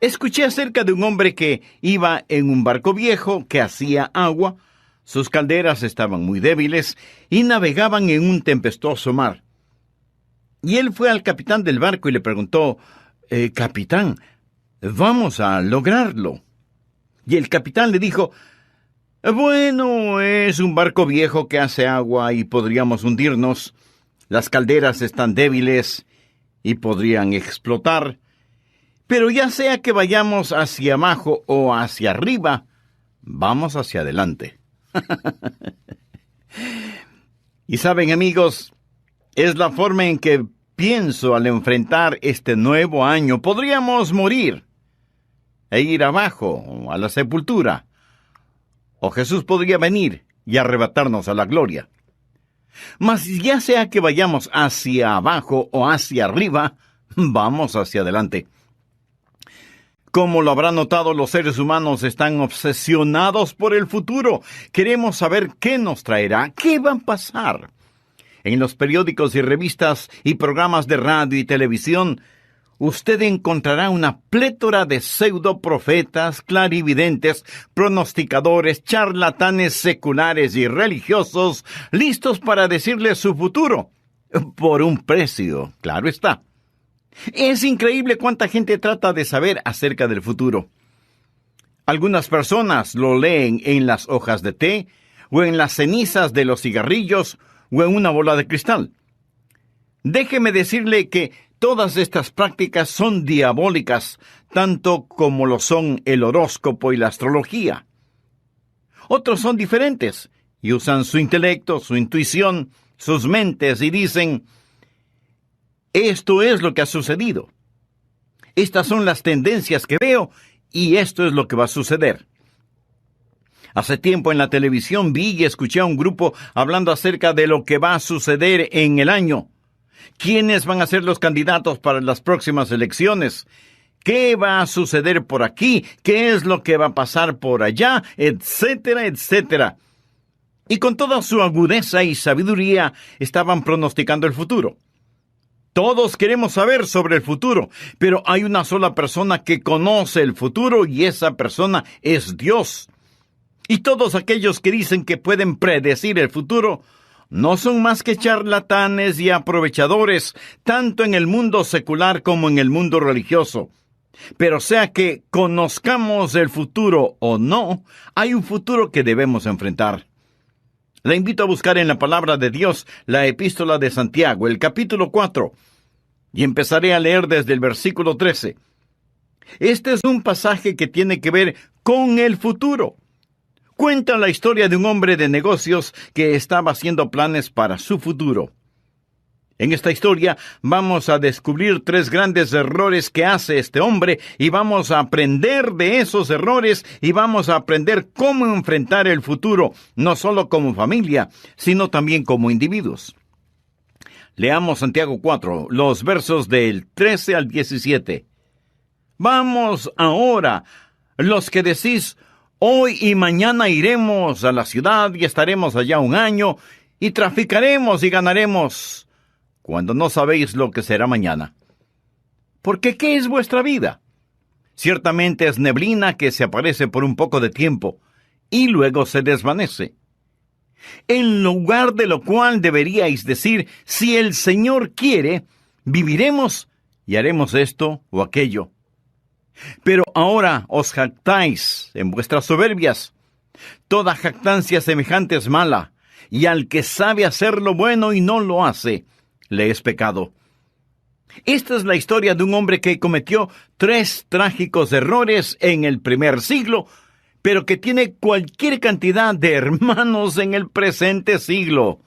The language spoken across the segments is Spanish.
Escuché acerca de un hombre que iba en un barco viejo que hacía agua, sus calderas estaban muy débiles y navegaban en un tempestuoso mar. Y él fue al capitán del barco y le preguntó, «Capitán, vamos a lograrlo». Y el capitán le dijo, «Bueno, es un barco viejo que hace agua y podríamos hundirnos. Las calderas están débiles y podrían explotar. Pero ya sea que vayamos hacia abajo o hacia arriba, vamos hacia adelante». Y saben, amigos, es la forma en que pienso al enfrentar este nuevo año. Podríamos morir e ir abajo a la sepultura, o Jesús podría venir y arrebatarnos a la gloria. Mas ya sea que vayamos hacia abajo o hacia arriba, vamos hacia adelante. Como lo habrán notado, los seres humanos están obsesionados por el futuro. Queremos saber qué nos traerá, qué va a pasar. En los periódicos y revistas y programas de radio y televisión, usted encontrará una plétora de pseudoprofetas, clarividentes, pronosticadores, charlatanes seculares y religiosos, listos para decirle su futuro, por un precio, claro está. Es increíble cuánta gente trata de saber acerca del futuro. Algunas personas lo leen en las hojas de té, o en las cenizas de los cigarrillos, o en una bola de cristal. Déjeme decirle que todas estas prácticas son diabólicas, tanto como lo son el horóscopo y la astrología. Otros son diferentes, y usan su intelecto, su intuición, sus mentes, y dicen, esto es lo que ha sucedido. Estas son las tendencias que veo, y esto es lo que va a suceder. Hace tiempo en la televisión vi y escuché a un grupo hablando acerca de lo que va a suceder en el año. ¿Quiénes van a ser los candidatos para las próximas elecciones? ¿Qué va a suceder por aquí? ¿Qué es lo que va a pasar por allá? Etcétera, etcétera. Y con toda su agudeza y sabiduría estaban pronosticando el futuro. Todos queremos saber sobre el futuro, pero hay una sola persona que conoce el futuro y esa persona es Dios. Y todos aquellos que dicen que pueden predecir el futuro no son más que charlatanes y aprovechadores, tanto en el mundo secular como en el mundo religioso. Pero sea que conozcamos el futuro o no, hay un futuro que debemos enfrentar. Le invito a buscar en la palabra de Dios la epístola de Santiago, el capítulo 4, y empezaré a leer desde el versículo 13. Este es un pasaje que tiene que ver con el futuro. Cuenta la historia de un hombre de negocios que estaba haciendo planes para su futuro. En esta historia vamos a descubrir 3 grandes errores que hace este hombre y vamos a aprender de esos errores y vamos a aprender cómo enfrentar el futuro, no solo como familia, sino también como individuos. Leamos Santiago 4, los versos del 13 al 17. Vamos ahora, los que decís, hoy y mañana iremos a la ciudad y estaremos allá 1 año y traficaremos y ganaremos, cuando no sabéis lo que será mañana. Porque ¿qué es vuestra vida? Ciertamente es neblina que se aparece por un poco de tiempo y luego se desvanece. En lugar de lo cual deberíais decir, si el Señor quiere, viviremos y haremos esto o aquello. Pero ahora os jactáis en vuestras soberbias. Toda jactancia semejante es mala, y al que sabe hacer lo bueno y no lo hace, le es pecado. Esta es la historia de un hombre que cometió 3 trágicos errores en el primer siglo, pero que tiene cualquier cantidad de hermanos en el presente siglo.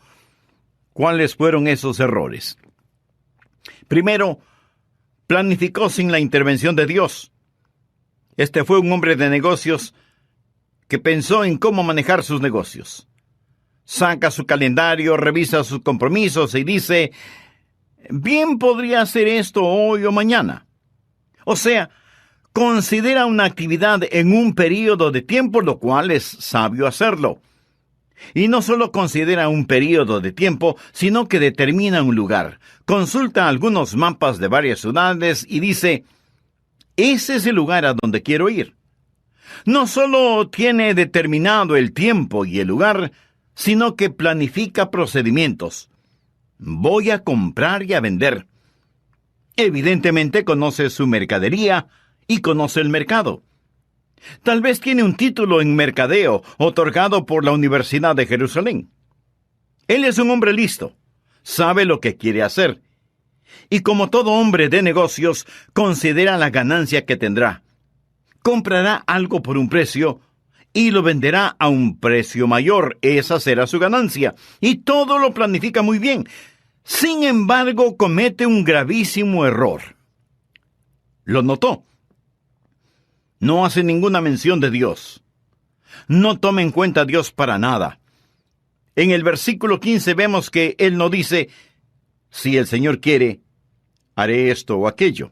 ¿Cuáles fueron esos errores? Primero, planificó sin la intervención de Dios. Este fue un hombre de negocios que pensó en cómo manejar sus negocios. Saca su calendario, revisa sus compromisos y dice, bien podría hacer esto hoy o mañana. O sea, considera una actividad en un período de tiempo, lo cual es sabio hacerlo. Y no solo considera un período de tiempo, sino que determina un lugar. Consulta algunos mapas de varias ciudades y dice, ese es el lugar a donde quiero ir. No solo tiene determinado el tiempo y el lugar, sino que planifica procedimientos. Voy a comprar y a vender. Evidentemente conoce su mercadería y conoce el mercado. Tal vez tiene un título en mercadeo otorgado por la Universidad de Jerusalén. Él es un hombre listo, sabe lo que quiere hacer, y como todo hombre de negocios, considera la ganancia que tendrá. Comprará algo por un precio y lo venderá a un precio mayor. Esa será su ganancia, y todo lo planifica muy bien. Sin embargo, comete un gravísimo error. Lo notó. No hace ninguna mención de Dios. No toma en cuenta a Dios para nada. En el versículo 15 vemos que él no dice, si el Señor quiere, haré esto o aquello.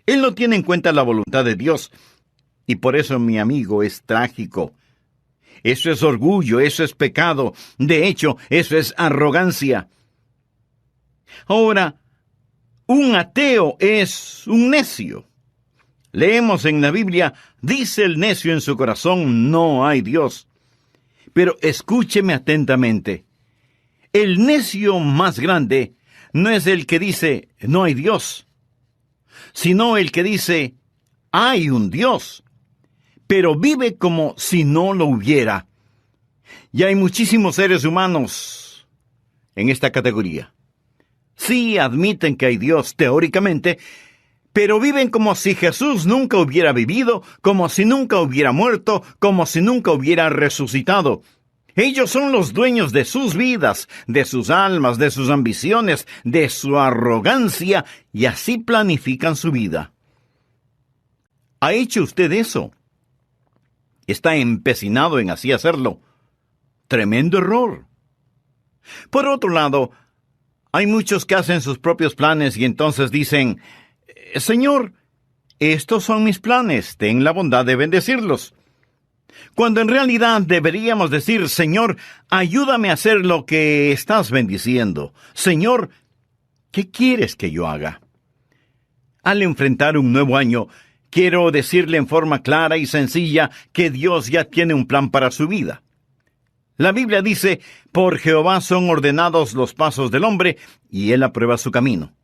Él no tiene en cuenta la voluntad de Dios, y por eso, mi amigo, es trágico. Eso es orgullo, eso es pecado. De hecho, eso es arrogancia. Ahora, un ateo es un necio. Leemos en la Biblia, dice el necio en su corazón, no hay Dios. Pero escúcheme atentamente. El necio más grande no es el que dice, no hay Dios, sino el que dice, hay un Dios, pero vive como si no lo hubiera. Y hay muchísimos seres humanos en esta categoría. Sí admiten que hay Dios teóricamente, pero viven como si Jesús nunca hubiera vivido, como si nunca hubiera muerto, como si nunca hubiera resucitado. Ellos son los dueños de sus vidas, de sus almas, de sus ambiciones, de su arrogancia, y así planifican su vida. ¿Ha hecho usted eso? ¿Está empecinado en así hacerlo? Tremendo error. Por otro lado, hay muchos que hacen sus propios planes y entonces dicen, Señor, estos son mis planes, ten la bondad de bendecirlos. Cuando en realidad deberíamos decir, Señor, ayúdame a hacer lo que estás bendiciendo. Señor, ¿qué quieres que yo haga? Al enfrentar un nuevo año, quiero decirle en forma clara y sencilla que Dios ya tiene un plan para su vida. La Biblia dice, por Jehová son ordenados los pasos del hombre, y él aprueba su camino.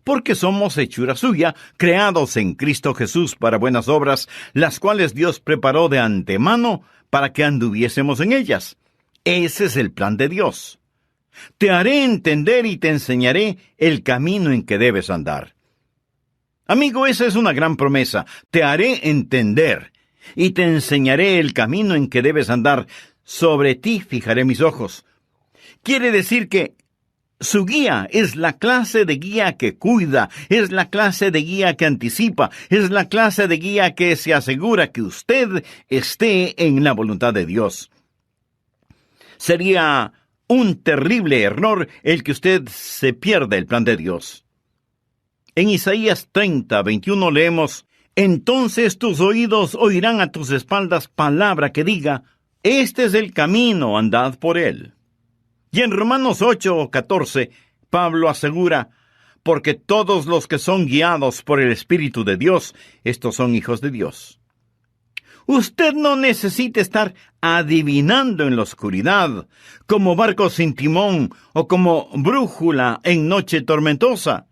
Porque somos hechura suya, creados en Cristo Jesús para buenas obras, las cuales Dios preparó de antemano para que anduviésemos en ellas. Ese es el plan de Dios. Te haré entender y te enseñaré el camino en que debes andar. Amigo, esa es una gran promesa. Te haré entender y te enseñaré el camino en que debes andar. Sobre ti fijaré mis ojos. Quiere decir que su guía es la clase de guía que cuida, es la clase de guía que anticipa, es la clase de guía que se asegura que usted esté en la voluntad de Dios. Sería un terrible error el que usted se pierda el plan de Dios. En Isaías 30:21 leemos, entonces tus oídos oirán a tus espaldas palabra que diga, este es el camino, andad por él. Y en Romanos 8:14, Pablo asegura, porque todos los que son guiados por el Espíritu de Dios, estos son hijos de Dios. Usted no necesita estar adivinando en la oscuridad, como barco sin timón o como brújula en noche tormentosa.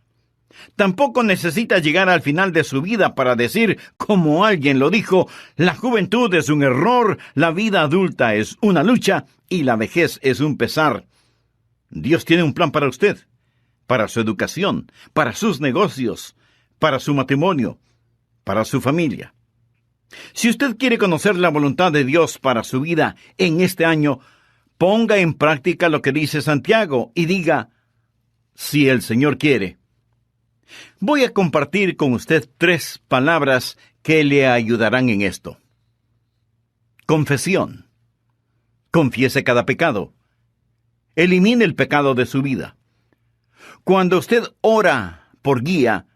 Tampoco necesita llegar al final de su vida para decir, como alguien lo dijo, la juventud es un error, la vida adulta es una lucha y la vejez es un pesar. Dios tiene un plan para usted, para su educación, para sus negocios, para su matrimonio, para su familia. Si usted quiere conocer la voluntad de Dios para su vida en este año, ponga en práctica lo que dice Santiago y diga, si el Señor quiere. Voy a compartir con usted 3 palabras que le ayudarán en esto. Confesión. Confiese cada pecado. Elimine el pecado de su vida. Cuando usted ora por guía,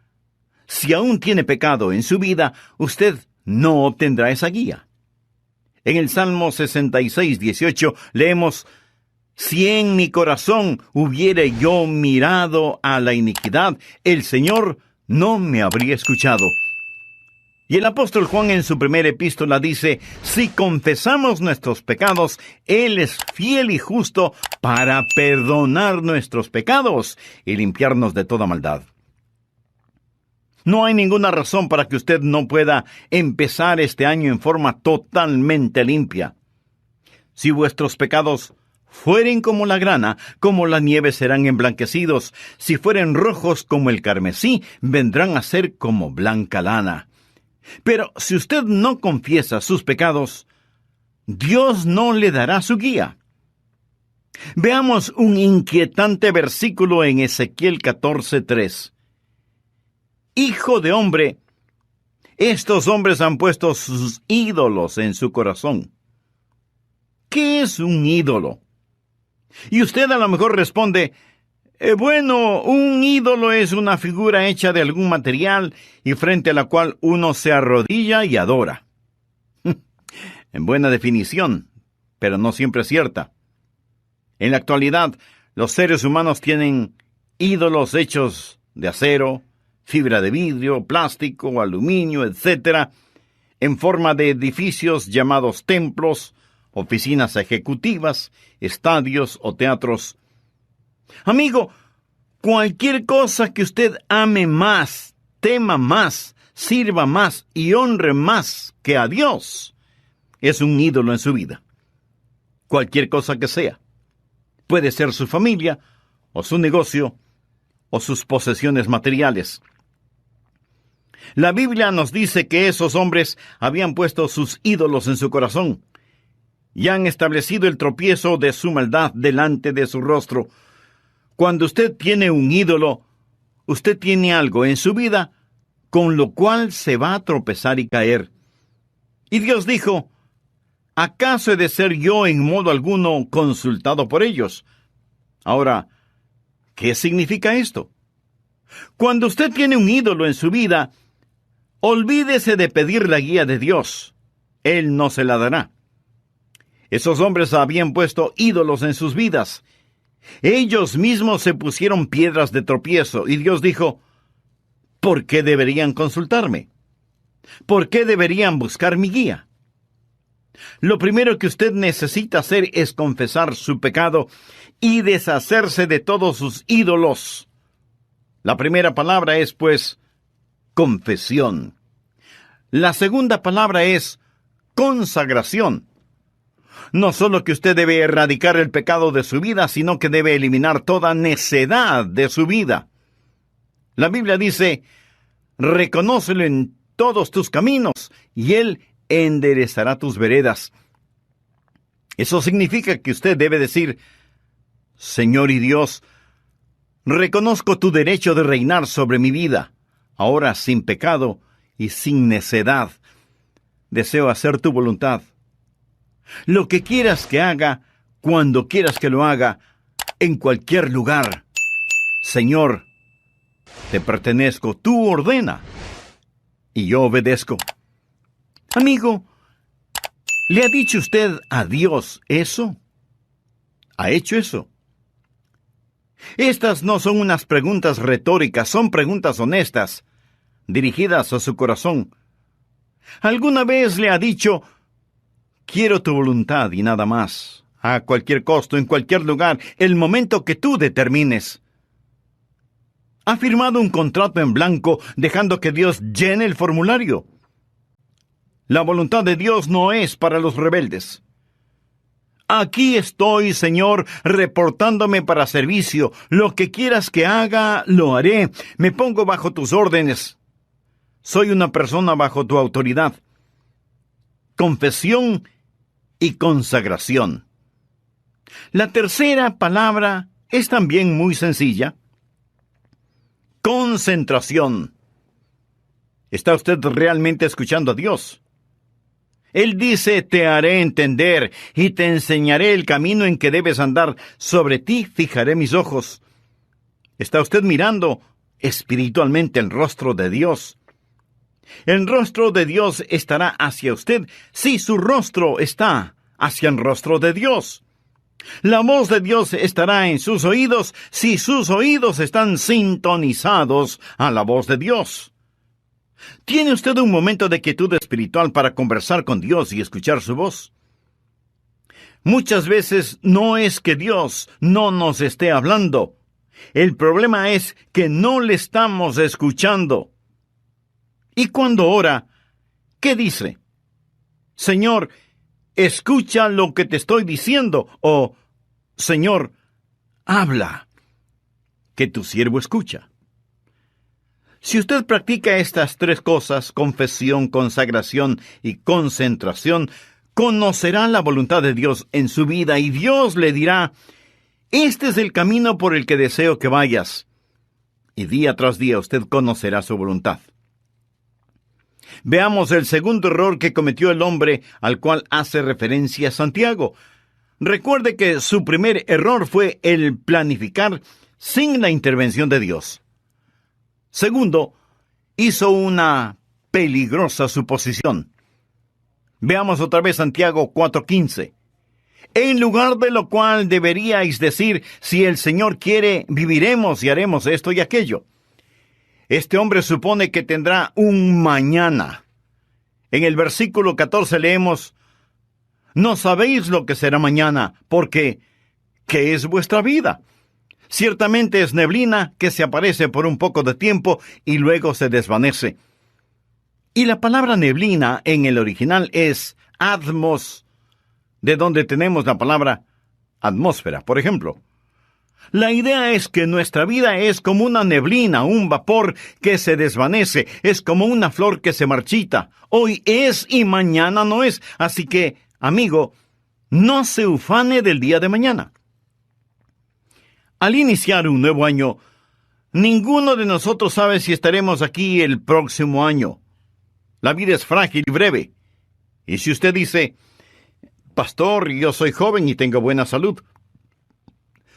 si aún tiene pecado en su vida, usted no obtendrá esa guía. En el Salmo 66:18 leemos, si en mi corazón hubiere yo mirado a la iniquidad, el Señor no me habría escuchado. Y el apóstol Juan en su primera epístola dice, si confesamos nuestros pecados, Él es fiel y justo para perdonar nuestros pecados y limpiarnos de toda maldad. No hay ninguna razón para que usted no pueda empezar este año en forma totalmente limpia. Si vuestros pecados fueren como la grana, como la nieve serán emblanquecidos. Si fueren rojos como el carmesí, vendrán a ser como blanca lana. Pero si usted no confiesa sus pecados, Dios no le dará su guía. Veamos un inquietante versículo en Ezequiel 14:3. Hijo de hombre, estos hombres han puesto sus ídolos en su corazón. ¿Qué es un ídolo? Y usted a lo mejor responde, bueno, un ídolo es una figura hecha de algún material y frente a la cual uno se arrodilla y adora. En buena definición, pero no siempre cierta. En la actualidad, los seres humanos tienen ídolos hechos de acero, fibra de vidrio, plástico, aluminio, etc., en forma de edificios llamados templos, oficinas ejecutivas, estadios o teatros. Amigo, cualquier cosa que usted ame más, tema más, sirva más y honre más que a Dios, es un ídolo en su vida. Cualquier cosa que sea. Puede ser su familia, o su negocio, o sus posesiones materiales. La Biblia nos dice que esos hombres habían puesto sus ídolos en su corazón y han establecido el tropiezo de su maldad delante de su rostro. Cuando usted tiene un ídolo, usted tiene algo en su vida con lo cual se va a tropezar y caer. Y Dios dijo, ¿acaso he de ser yo en modo alguno consultado por ellos? Ahora, ¿qué significa esto? Cuando usted tiene un ídolo en su vida, olvídese de pedir la guía de Dios. Él no se la dará. Esos hombres habían puesto ídolos en sus vidas. Ellos mismos se pusieron piedras de tropiezo y Dios dijo, ¿por qué deberían consultarme? ¿Por qué deberían buscar mi guía? Lo primero que usted necesita hacer es confesar su pecado y deshacerse de todos sus ídolos. La primera palabra es, pues, confesión. La segunda palabra es consagración. No solo que usted debe erradicar el pecado de su vida, sino que debe eliminar toda necedad de su vida. La Biblia dice, reconócelo en todos tus caminos, y Él enderezará tus veredas. Eso significa que usted debe decir, Señor y Dios, reconozco tu derecho de reinar sobre mi vida, ahora sin pecado y sin necedad. Deseo hacer tu voluntad. Lo que quieras que haga, cuando quieras que lo haga, en cualquier lugar. Señor, te pertenezco, tú ordena, y yo obedezco. Amigo, ¿le ha dicho usted a Dios eso? ¿Ha hecho eso? Estas no son unas preguntas retóricas, son preguntas honestas, dirigidas a su corazón. ¿Alguna vez le ha dicho, quiero tu voluntad y nada más, a cualquier costo, en cualquier lugar, el momento que tú determines? ¿Ha firmado un contrato en blanco dejando que Dios llene el formulario? La voluntad de Dios no es para los rebeldes. Aquí estoy, Señor, reportándome para servicio. Lo que quieras que haga, lo haré. Me pongo bajo tus órdenes. Soy una persona bajo tu autoridad. Confesión y consagración. La tercera palabra es también muy sencilla. Concentración. ¿Está usted realmente escuchando a Dios? Él dice, te haré entender y te enseñaré el camino en que debes andar. Sobre ti fijaré mis ojos. ¿Está usted mirando espiritualmente el rostro de Dios? El rostro de Dios estará hacia usted si su rostro está hacia el rostro de Dios. La voz de Dios estará en sus oídos si sus oídos están sintonizados a la voz de Dios. ¿Tiene usted un momento de quietud espiritual para conversar con Dios y escuchar su voz? Muchas veces no es que Dios no nos esté hablando. El problema es que no le estamos escuchando. Y cuando ora, ¿qué dice? Señor, escucha lo que te estoy diciendo. O, Señor, habla, que tu siervo escucha. Si usted practica estas tres cosas, confesión, consagración y concentración, conocerá la voluntad de Dios en su vida y Dios le dirá: este es el camino por el que deseo que vayas. Y día tras día usted conocerá su voluntad. Veamos el segundo error que cometió el hombre al cual hace referencia Santiago. Recuerde que su primer error fue el planificar sin la intervención de Dios. Segundo, hizo una peligrosa suposición. Veamos otra vez Santiago 4:15. En lugar de lo cual deberíais decir: si el Señor quiere, viviremos y haremos esto y aquello. Este hombre supone que tendrá un mañana. En el versículo 14 leemos: no sabéis lo que será mañana, porque ¿qué es vuestra vida? Ciertamente es neblina que se aparece por un poco de tiempo y luego se desvanece. Y la palabra neblina en el original es atmos, de donde tenemos la palabra atmósfera, por ejemplo. La idea es que nuestra vida es como una neblina, un vapor que se desvanece, es como una flor que se marchita. Hoy es y mañana no es. Así que, amigo, no se ufane del día de mañana. Al iniciar un nuevo año, ninguno de nosotros sabe si estaremos aquí el próximo año. La vida es frágil y breve. Y si usted dice: pastor, yo soy joven y tengo buena salud,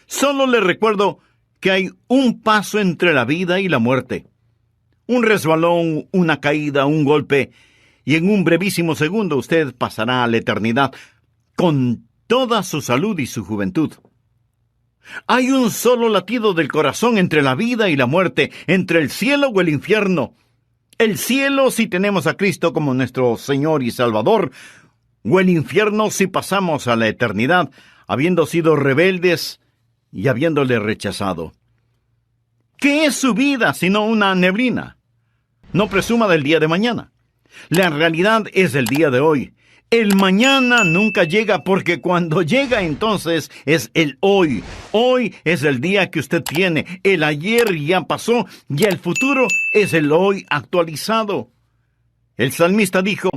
solo le recuerdo que hay un paso entre la vida y la muerte. Un resbalón, una caída, un golpe, y en un brevísimo segundo usted pasará a la eternidad con toda su salud y su juventud. Hay un solo latido del corazón entre la vida y la muerte, entre el cielo o el infierno. El cielo si tenemos a Cristo como nuestro Señor y Salvador, o el infierno si pasamos a la eternidad, habiendo sido rebeldes y habiéndole rechazado. ¿Qué es su vida sino una neblina? No presuma del día de mañana. La realidad es el día de hoy. El mañana nunca llega, porque cuando llega entonces es el hoy. Hoy es el día que usted tiene. El ayer ya pasó y el futuro es el hoy actualizado. El salmista dijo: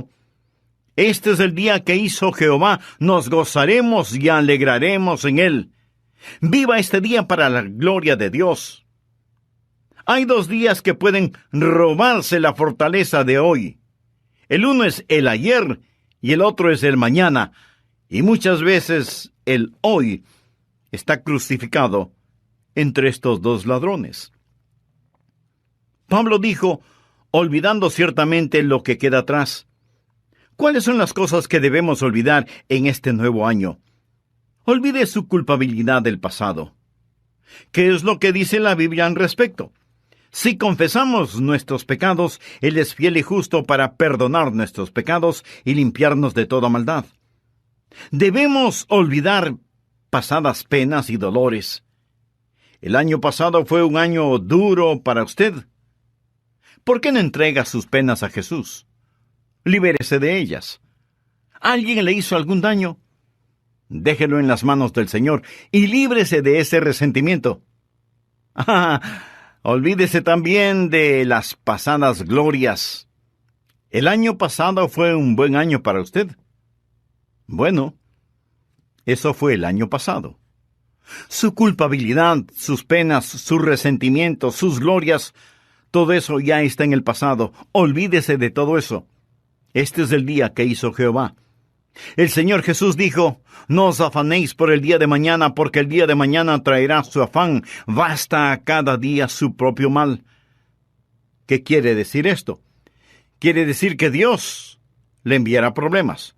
este es el día que hizo Jehová, nos gozaremos y alegraremos en él. Viva este día para la gloria de Dios. Hay dos días que pueden robarse la fortaleza de hoy. El uno es el ayer y el otro es el mañana, y muchas veces el hoy está crucificado entre estos dos ladrones. Pablo dijo, olvidando ciertamente lo que queda atrás. ¿Cuáles son las cosas que debemos olvidar en este nuevo año? Olvide su culpabilidad del pasado. ¿Qué es lo que dice la Biblia al respecto? Si confesamos nuestros pecados, Él es fiel y justo para perdonar nuestros pecados y limpiarnos de toda maldad. Debemos olvidar pasadas penas y dolores. El año pasado fue un año duro para usted. ¿Por qué no entrega sus penas a Jesús? Libérese de ellas. ¿Alguien le hizo algún daño? Déjelo en las manos del Señor y líbrese de ese resentimiento. Olvídese también de las pasadas glorias. ¿El año pasado fue un buen año para usted? Bueno, eso fue el año pasado. Su culpabilidad, sus penas, sus resentimientos, sus glorias, todo eso ya está en el pasado. Olvídese de todo eso. Este es el día que hizo Jehová. El Señor Jesús dijo, no os afanéis por el día de mañana, porque el día de mañana traerá su afán. Basta a cada día su propio mal. ¿Qué quiere decir esto? Quiere decir que Dios le enviará problemas.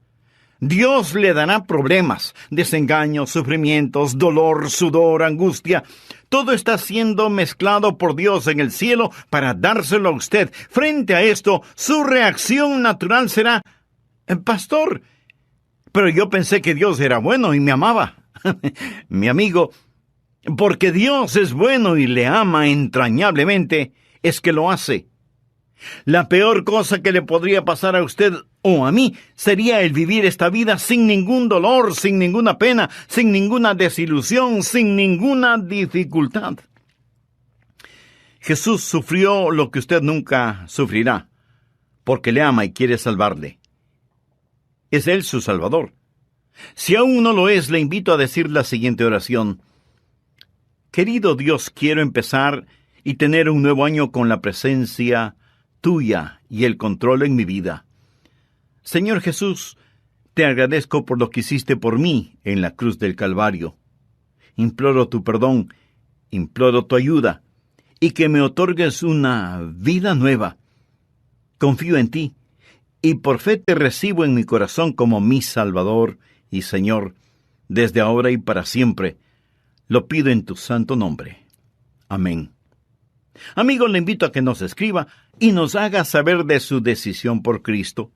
Dios le dará problemas, desengaños, sufrimientos, dolor, sudor, angustia. Todo está siendo mezclado por Dios en el cielo para dárselo a usted. Frente a esto, su reacción natural será: pastor, pero yo pensé que Dios era bueno y me amaba. Mi amigo, porque Dios es bueno y le ama entrañablemente, es que lo hace. La peor cosa que le podría pasar a usted o a mí sería el vivir esta vida sin ningún dolor, sin ninguna pena, sin ninguna desilusión, sin ninguna dificultad. Jesús sufrió lo que usted nunca sufrirá, porque le ama y quiere salvarle. Es Él su Salvador. Si aún no lo es, le invito a decir la siguiente oración: querido Dios, quiero empezar y tener un nuevo año con la presencia tuya y el control en mi vida. Señor Jesús, te agradezco por lo que hiciste por mí en la cruz del Calvario. Imploro tu perdón, imploro tu ayuda, y que me otorgues una vida nueva. Confío en ti, y por fe te recibo en mi corazón como mi Salvador y Señor, desde ahora y para siempre. Lo pido en tu santo nombre. Amén. Amigo, le invito a que nos escriba y nos haga saber de su decisión por Cristo.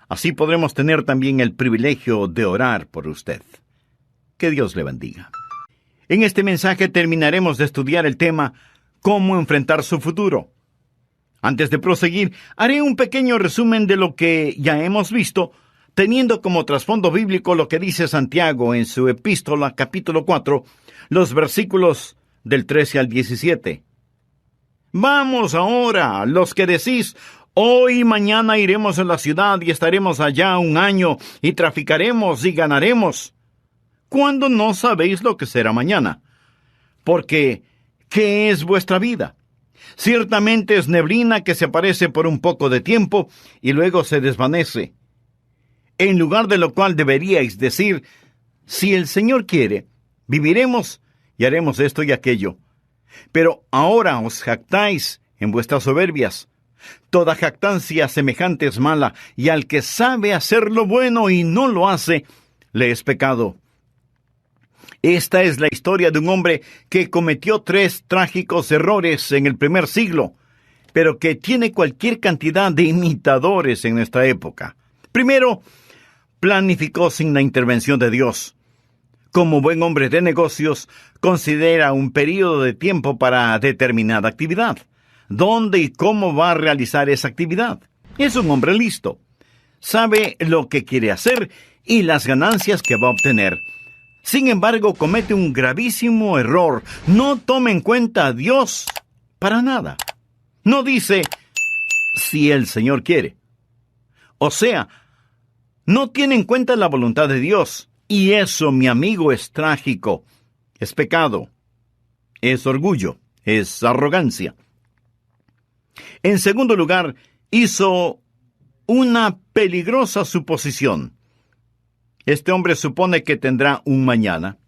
Así podremos tener también el privilegio de orar por usted. Que Dios le bendiga. En este mensaje terminaremos de estudiar el tema ¿cómo enfrentar su futuro? Antes de proseguir, haré un pequeño resumen de lo que ya hemos visto, teniendo como trasfondo bíblico lo que dice Santiago en su epístola capítulo 4, los versículos del 13 al 17. Vamos ahora, los que decís: hoy y mañana iremos a la ciudad y estaremos allá un año y traficaremos y ganaremos, cuando no sabéis lo que será mañana. Porque, ¿qué es vuestra vida? Ciertamente es neblina que se aparece por un poco de tiempo y luego se desvanece. En lugar de lo cual deberíais decir: si el Señor quiere, viviremos y haremos esto y aquello. Pero ahora os jactáis en vuestras soberbias. Toda jactancia semejante es mala, y al que sabe hacer lo bueno y no lo hace, le es pecado. Esta es la historia de un hombre que cometió 3 trágicos errores en el primer siglo, pero que tiene cualquier cantidad de imitadores en nuestra época. Primero, planificó sin la intervención de Dios. Como buen hombre de negocios, considera un periodo de tiempo para determinada actividad. ¿Dónde y cómo va a realizar esa actividad? Es un hombre listo. Sabe lo que quiere hacer y las ganancias que va a obtener. Sin embargo, comete un gravísimo error. No toma en cuenta a Dios para nada. No dice: si el Señor quiere. O sea, no tiene en cuenta la voluntad de Dios. Y eso, mi amigo, es trágico. Es pecado. Es orgullo. Es arrogancia. En segundo lugar, hizo una peligrosa suposición. Este hombre supone que tendrá un mañana.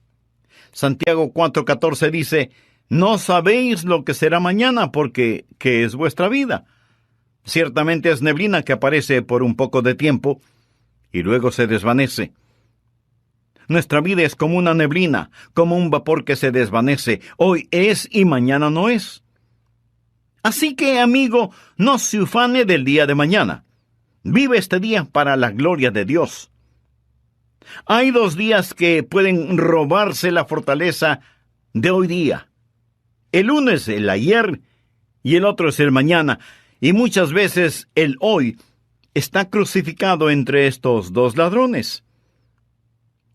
Santiago 4:14 dice: no sabéis lo que será mañana, porque ¿qué es vuestra vida? Ciertamente es neblina que aparece por un poco de tiempo y luego se desvanece. Nuestra vida es como una neblina, como un vapor que se desvanece. Hoy es y mañana no es. Así que, amigo, no se ufane del día de mañana. Vive este día para la gloria de Dios. Hay 2 días que pueden robarse la fortaleza de hoy día. El uno es el ayer y el otro es el mañana. Y muchas veces el hoy está crucificado entre estos 2 ladrones.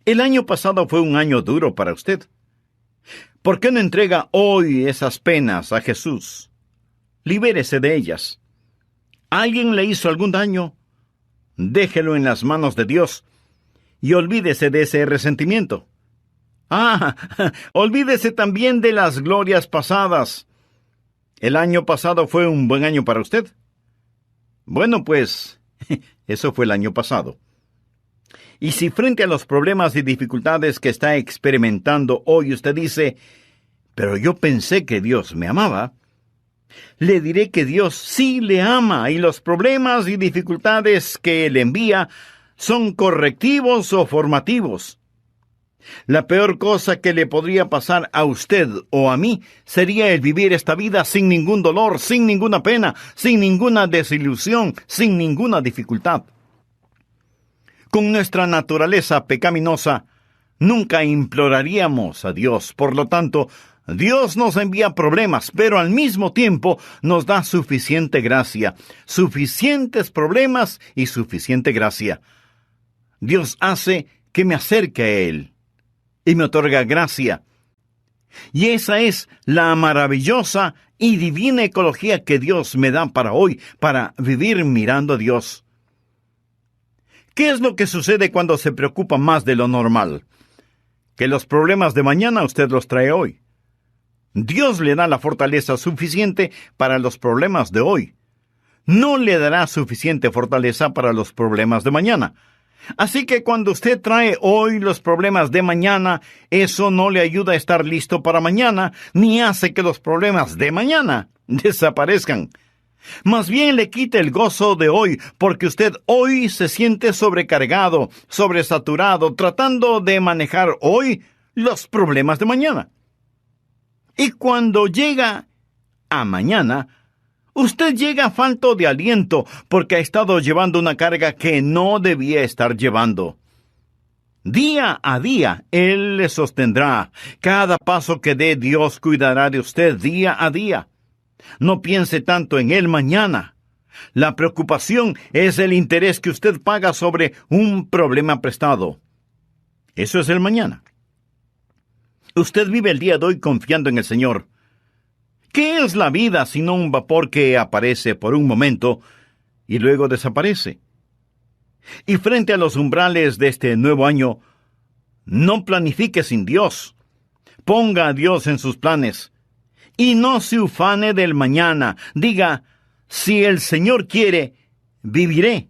El año pasado fue un año duro para usted. ¿Por qué no entrega hoy esas penas a Jesús? Libérese de ellas. ¿Alguien le hizo algún daño? Déjelo en las manos de Dios y olvídese de ese resentimiento. Olvídese también de las glorias pasadas. ¿El año pasado fue un buen año para usted? Bueno, pues, eso fue el año pasado. Y si frente a los problemas y dificultades que está experimentando hoy usted dice: pero yo pensé que Dios me amaba, le diré que Dios sí le ama y los problemas y dificultades que Él envía son correctivos o formativos. La peor cosa que le podría pasar a usted o a mí sería el vivir esta vida sin ningún dolor, sin ninguna pena, sin ninguna desilusión, sin ninguna dificultad. Con nuestra naturaleza pecaminosa, nunca imploraríamos a Dios. Por lo tanto, Dios nos envía problemas, pero al mismo tiempo nos da suficiente gracia, suficientes problemas y suficiente gracia. Dios hace que me acerque a Él y me otorga gracia. Y esa es la maravillosa y divina ecología que Dios me da para hoy, para vivir mirando a Dios. ¿Qué es lo que sucede cuando se preocupa más de lo normal? Que los problemas de mañana usted los trae hoy. Dios le da la fortaleza suficiente para los problemas de hoy. No le dará suficiente fortaleza para los problemas de mañana. Así que cuando usted trae hoy los problemas de mañana, eso no le ayuda a estar listo para mañana, ni hace que los problemas de mañana desaparezcan. Más bien le quita el gozo de hoy, porque usted hoy se siente sobrecargado, sobresaturado, tratando de manejar hoy los problemas de mañana. Y cuando llega a mañana, usted llega falto de aliento porque ha estado llevando una carga que no debía estar llevando. Día a día, Él le sostendrá. Cada paso que dé, Dios cuidará de usted día a día. No piense tanto en el mañana. La preocupación es el interés que usted paga sobre un problema prestado. Eso es el mañana. Usted vive el día de hoy confiando en el Señor. ¿Qué es la vida sino un vapor que aparece por un momento y luego desaparece? Y frente a los umbrales de este nuevo año, no planifique sin Dios. Ponga a Dios en sus planes. Y no se ufane del mañana. Diga, si el Señor quiere, viviré.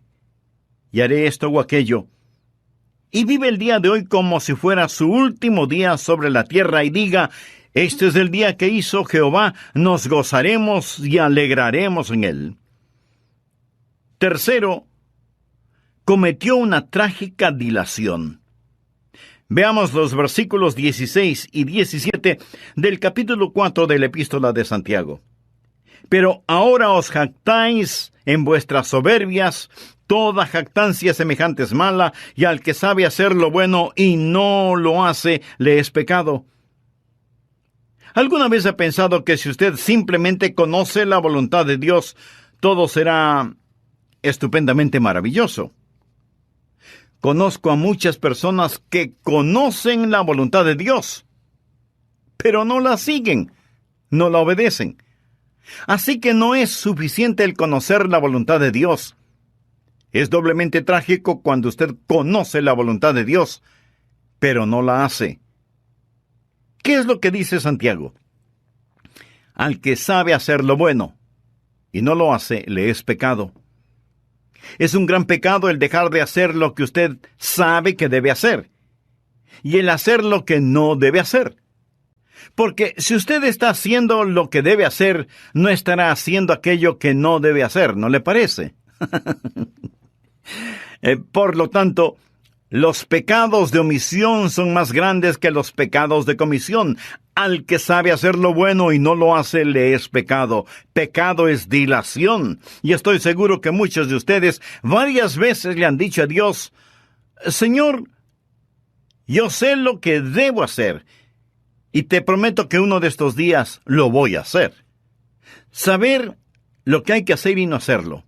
Y haré esto o aquello. Y vive el día de hoy como si fuera su último día sobre la tierra y diga, este es el día que hizo Jehová, nos gozaremos y alegraremos en él. Tercero, cometió una trágica dilación. Veamos los versículos 16 y 17 del capítulo 4 de la Epístola de Santiago. Pero ahora os jactáis en vuestras soberbias. Toda jactancia semejante es mala, y al que sabe hacer lo bueno y no lo hace, le es pecado. ¿Alguna vez ha pensado que si usted simplemente conoce la voluntad de Dios, todo será estupendamente maravilloso? Conozco a muchas personas que conocen la voluntad de Dios, pero no la siguen, no la obedecen. Así que no es suficiente el conocer la voluntad de Dios. Es doblemente trágico cuando usted conoce la voluntad de Dios, pero no la hace. ¿Qué es lo que dice Santiago? Al que sabe hacer lo bueno y no lo hace, le es pecado. Es un gran pecado el dejar de hacer lo que usted sabe que debe hacer y el hacer lo que no debe hacer. Porque si usted está haciendo lo que debe hacer, no estará haciendo aquello que no debe hacer, ¿no le parece? Por lo tanto, los pecados de omisión son más grandes que los pecados de comisión. Al que sabe hacer lo bueno y no lo hace, le es pecado. Pecado es dilación. Y estoy seguro que muchos de ustedes varias veces le han dicho a Dios, Señor, yo sé lo que debo hacer, y te prometo que uno de estos días lo voy a hacer. Saber lo que hay que hacer y no hacerlo.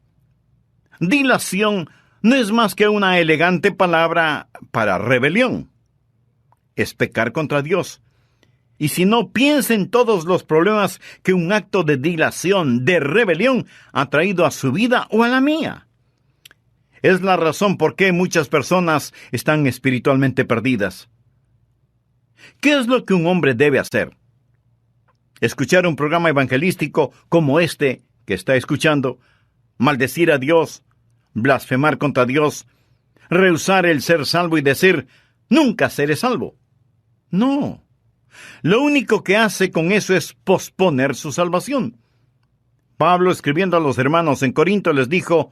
Dilación no es más que una elegante palabra para rebelión. Es pecar contra Dios. Y si no, piensa en todos los problemas que un acto de dilación, de rebelión, ha traído a su vida o a la mía. Es la razón por qué muchas personas están espiritualmente perdidas. ¿Qué es lo que un hombre debe hacer? Escuchar un programa evangelístico como este que está escuchando, maldecir a Dios, blasfemar contra Dios, rehusar el ser salvo y decir, nunca seré salvo. No. Lo único que hace con eso es posponer su salvación. Pablo, escribiendo a los hermanos en Corinto, les dijo,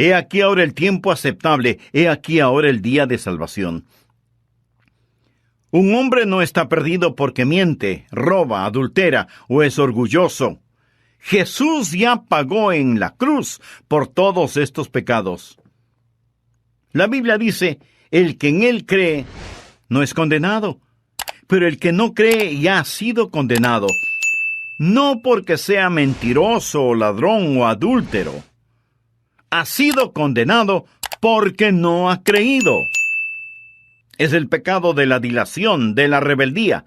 He aquí ahora el tiempo aceptable, he aquí ahora el día de salvación. Un hombre no está perdido porque miente, roba, adultera o es orgulloso. Jesús ya pagó en la cruz por todos estos pecados. La Biblia dice, el que en él cree no es condenado, pero el que no cree ya ha sido condenado, no porque sea mentiroso, ladrón o adúltero. Ha sido condenado porque no ha creído. Es el pecado de la dilación, de la rebeldía.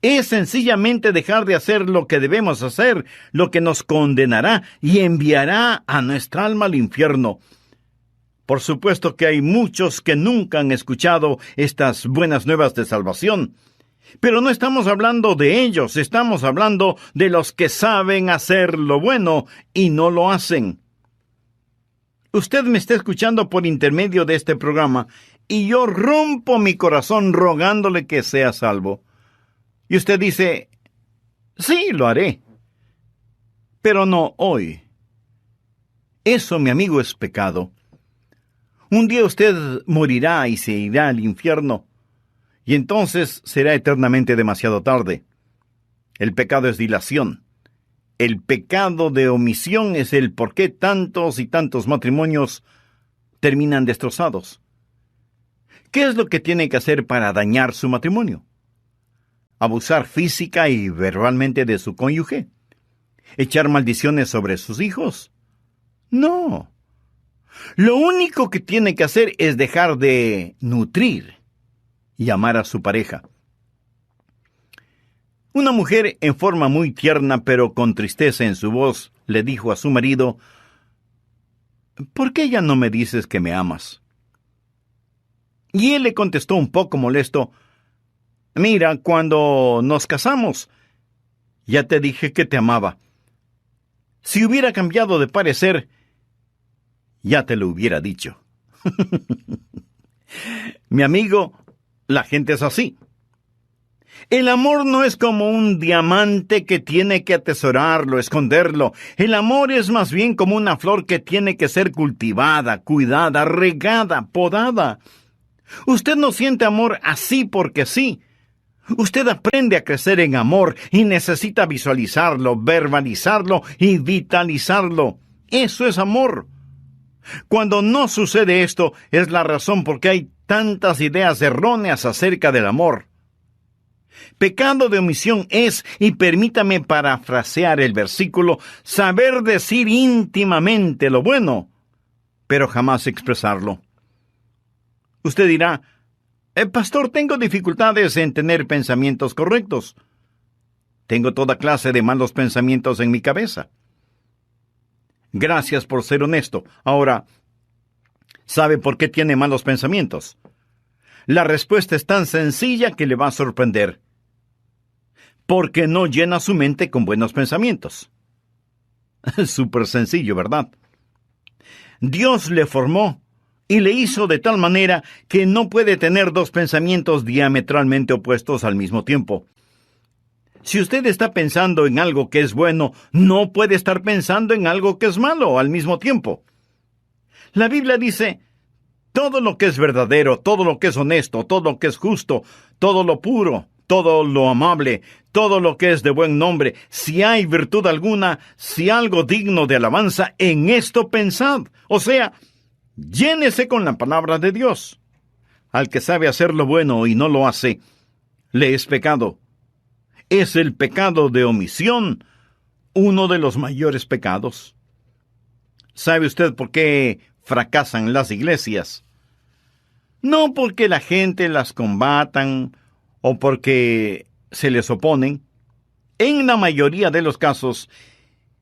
Es sencillamente dejar de hacer lo que debemos hacer, lo que nos condenará y enviará a nuestra alma al infierno. Por supuesto que hay muchos que nunca han escuchado estas buenas nuevas de salvación. Pero no estamos hablando de ellos, estamos hablando de los que saben hacer lo bueno y no lo hacen. Usted me está escuchando por intermedio de este programa y yo rompo mi corazón rogándole que sea salvo. Y usted dice, sí, lo haré. Pero no hoy. Eso, mi amigo, es pecado. Un día usted morirá y se irá al infierno. Y entonces será eternamente demasiado tarde. El pecado es dilación. El pecado de omisión es el por qué tantos y tantos matrimonios terminan destrozados. ¿Qué es lo que tiene que hacer para dañar su matrimonio? ¿Abusar física y verbalmente de su cónyuge? ¿Echar maldiciones sobre sus hijos? No. Lo único que tiene que hacer es dejar de nutrir y amar a su pareja. Una mujer en forma muy tierna pero con tristeza en su voz le dijo a su marido, ¿por qué ya no me dices que me amas? Y él le contestó un poco molesto, mira, cuando nos casamos, ya te dije que te amaba. Si hubiera cambiado de parecer, ya te lo hubiera dicho. Mi amigo, la gente es así. El amor no es como un diamante que tiene que atesorarlo, esconderlo. El amor es más bien como una flor que tiene que ser cultivada, cuidada, regada, podada. Usted no siente amor así porque sí. Usted aprende a crecer en amor y necesita visualizarlo, verbalizarlo y vitalizarlo. Eso es amor. Cuando no sucede esto, es la razón por qué hay tantas ideas erróneas acerca del amor. Pecado de omisión es, y permítame parafrasear el versículo, saber decir íntimamente lo bueno, pero jamás expresarlo. Usted dirá, pastor, tengo dificultades en tener pensamientos correctos. Tengo toda clase de malos pensamientos en mi cabeza. Gracias por ser honesto. Ahora, ¿sabe por qué tiene malos pensamientos? La respuesta es tan sencilla que le va a sorprender. Porque no llena su mente con buenos pensamientos. Súper sencillo, ¿verdad? Dios le formó y le hizo de tal manera que no puede tener dos pensamientos diametralmente opuestos al mismo tiempo. Si usted está pensando en algo que es bueno, no puede estar pensando en algo que es malo al mismo tiempo. La Biblia dice, todo lo que es verdadero, todo lo que es honesto, todo lo que es justo, todo lo puro, todo lo amable, todo lo que es de buen nombre, si hay virtud alguna, si algo digno de alabanza, en esto pensad. O sea, llénese con la palabra de Dios. Al que sabe hacer lo bueno y no lo hace, le es pecado. Es el pecado de omisión, uno de los mayores pecados. ¿Sabe usted por qué fracasan las iglesias? No porque la gente las combatan o porque se les oponen. En la mayoría de los casos,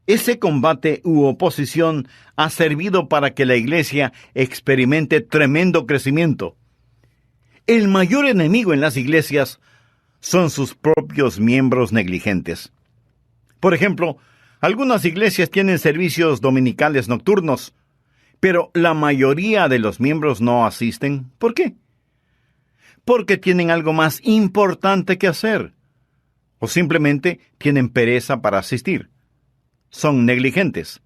ese combate u oposición ha servido para que la iglesia experimente tremendo crecimiento. El mayor enemigo en las iglesias son sus propios miembros negligentes. Por ejemplo, algunas iglesias tienen servicios dominicales nocturnos, pero la mayoría de los miembros no asisten. ¿Por qué? Porque tienen algo más importante que hacer, o simplemente tienen pereza para asistir. Son negligentes.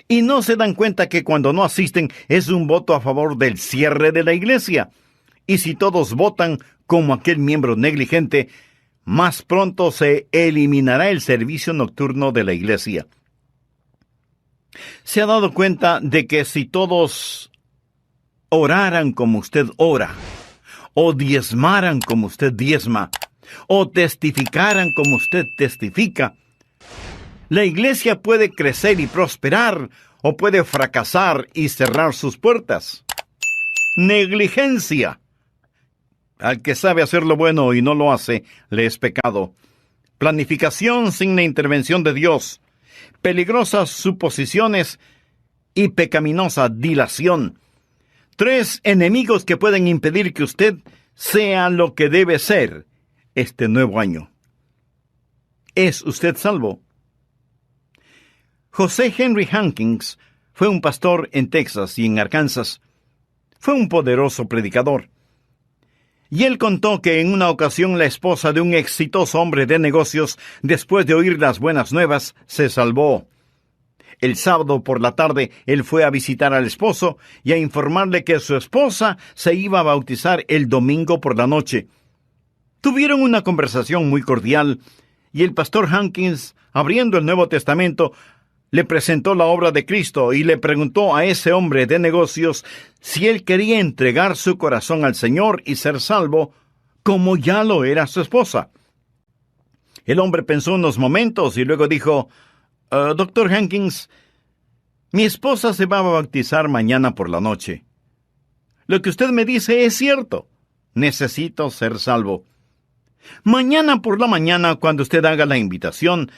Y no se dan cuenta que cuando no asisten es un voto a favor del cierre de la iglesia. Y si todos votan como aquel miembro negligente, más pronto se eliminará el servicio nocturno de la iglesia. ¿Se ha dado cuenta de que si todos oraran como usted ora, o diezmaran como usted diezma, o testificaran como usted testifica, la iglesia puede crecer y prosperar, o puede fracasar y cerrar sus puertas? Negligencia. Al que sabe hacer lo bueno y no lo hace, le es pecado. Planificación sin la intervención de Dios. Peligrosas suposiciones y pecaminosa dilación. 3 enemigos que pueden impedir que usted sea lo que debe ser este nuevo año. ¿Es usted salvo? José Henry Hankins fue un pastor en Texas y en Arkansas. Fue un poderoso predicador. Y él contó que en una ocasión la esposa de un exitoso hombre de negocios, después de oír las buenas nuevas, se salvó. El sábado por la tarde, él fue a visitar al esposo y a informarle que su esposa se iba a bautizar el domingo por la noche. Tuvieron una conversación muy cordial y el pastor Hankins, abriendo el Nuevo Testamento, le presentó la obra de Cristo y le preguntó a ese hombre de negocios si él quería entregar su corazón al Señor y ser salvo, como ya lo era su esposa. El hombre pensó unos momentos y luego dijo: Doctor Hankins, mi esposa se va a bautizar mañana por la noche. Lo que usted me dice es cierto. Necesito ser salvo. Mañana por la mañana, cuando usted haga la invitación,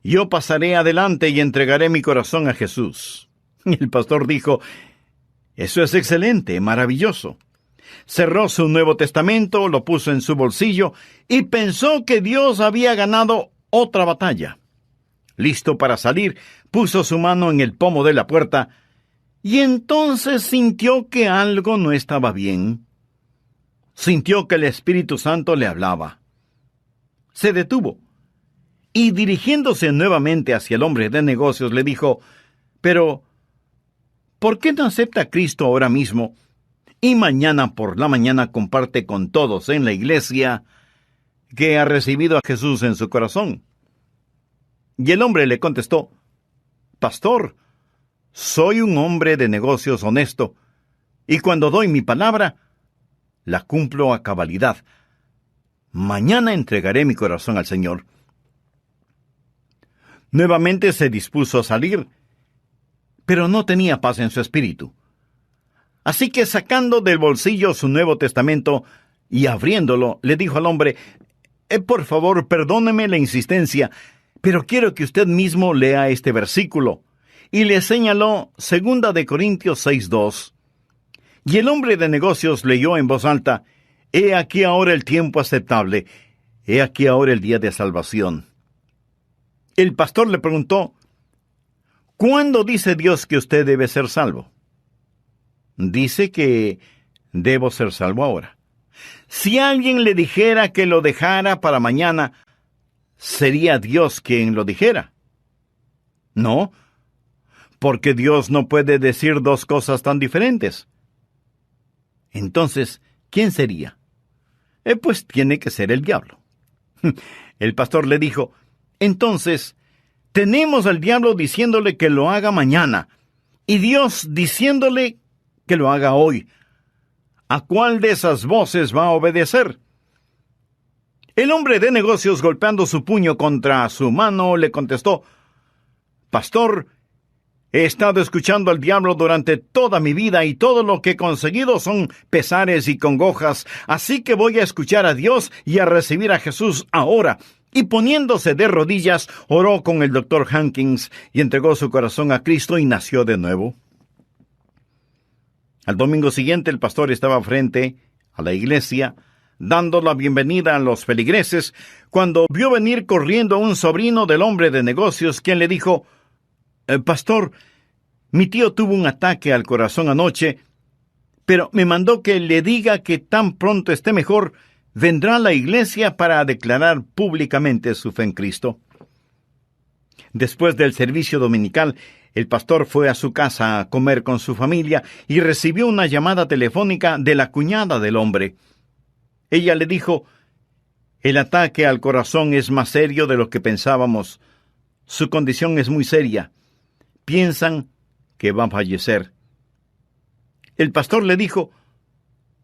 yo pasaré adelante y entregaré mi corazón a Jesús. Y el pastor dijo: eso es excelente, maravilloso. Cerró su Nuevo Testamento, lo puso en su bolsillo y pensó que Dios había ganado otra batalla. Listo para salir, puso su mano en el pomo de la puerta y entonces sintió que algo no estaba bien. Sintió que el Espíritu Santo le hablaba. Se detuvo y dirigiéndose nuevamente hacia el hombre de negocios le dijo: pero, ¿por qué no acepta a Cristo ahora mismo y mañana por la mañana comparte con todos en la iglesia que ha recibido a Jesús en su corazón? Y el hombre le contestó: Pastor, soy un hombre de negocios honesto, y cuando doy mi palabra, la cumplo a cabalidad. Mañana entregaré mi corazón al Señor. Nuevamente se dispuso a salir, pero no tenía paz en su espíritu. Así que sacando del bolsillo su Nuevo Testamento y abriéndolo, le dijo al hombre: por favor, perdóneme la insistencia, pero quiero que usted mismo lea este versículo. Y le señaló 2 de Corintios 6:2. Y el hombre de negocios leyó en voz alta: He aquí ahora el tiempo aceptable, he aquí ahora el día de salvación. El pastor le preguntó: ¿cuándo dice Dios que usted debe ser salvo? Dice que debo ser salvo ahora. Si alguien le dijera que lo dejara para mañana, ¿sería Dios quien lo dijera? No, porque Dios no puede decir dos cosas tan diferentes. Entonces, ¿quién sería? Pues tiene que ser el diablo. El pastor le dijo: entonces, tenemos al diablo diciéndole que lo haga mañana, y Dios diciéndole que lo haga hoy. ¿A cuál de esas voces va a obedecer? El hombre de negocios, golpeando su puño contra su mano, le contestó: Pastor, he estado escuchando al diablo durante toda mi vida y todo lo que he conseguido son pesares y congojas, así que voy a escuchar a Dios y a recibir a Jesús ahora. Y poniéndose de rodillas, oró con el doctor Hankins y entregó su corazón a Cristo y nació de nuevo. Al domingo siguiente, el pastor estaba frente a la iglesia, dando la bienvenida a los feligreses, cuando vio venir corriendo a un sobrino del hombre de negocios, quien le dijo: Pastor, mi tío tuvo un ataque al corazón anoche, pero me mandó que le diga que tan pronto esté mejor, vendrá a la iglesia para declarar públicamente su fe en Cristo. Después del servicio dominical, El pastor fue a su casa a comer con su familia y recibió una llamada telefónica de la cuñada del hombre. Ella le dijo: «El ataque al corazón es más serio de lo que pensábamos. Su condición es muy seria. Piensan que va a fallecer». El pastor le dijo: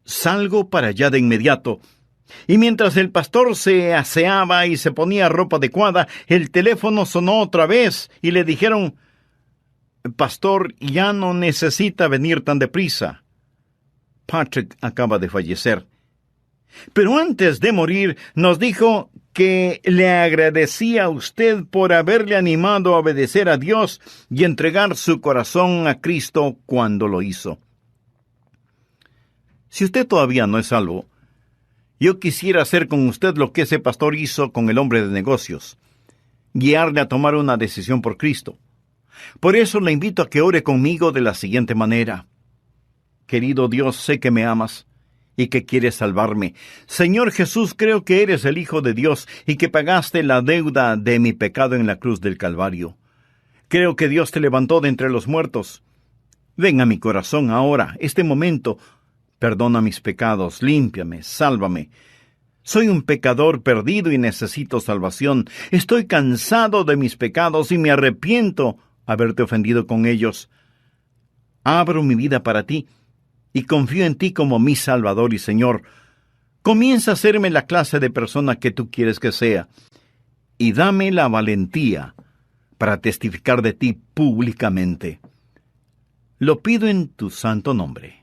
«Salgo para allá de inmediato». Y mientras el pastor se aseaba y se ponía ropa adecuada, el teléfono sonó otra vez y le dijeron: «Pastor, ya no necesita venir tan deprisa. Patrick acaba de fallecer. Pero antes de morir nos dijo que le agradecía a usted por haberle animado a obedecer a Dios y entregar su corazón a Cristo cuando lo hizo». Si usted todavía no es salvo, yo quisiera hacer con usted lo que ese pastor hizo con el hombre de negocios: guiarle a tomar una decisión por Cristo. Por eso le invito a que ore conmigo de la siguiente manera: Querido Dios, sé que me amas y que quieres salvarme. Señor Jesús, creo que eres el Hijo de Dios y que pagaste la deuda de mi pecado en la cruz del Calvario. Creo que Dios te levantó de entre los muertos. Ven a mi corazón ahora, este momento. Perdona mis pecados, límpiame, sálvame. Soy un pecador perdido y necesito salvación. Estoy cansado de mis pecados y me arrepiento haberte ofendido con ellos. Abro mi vida para ti y confío en ti como mi Salvador y Señor. Comienza a hacerme la clase de persona que tú quieres que sea y dame la valentía para testificar de ti públicamente. Lo pido en tu santo nombre.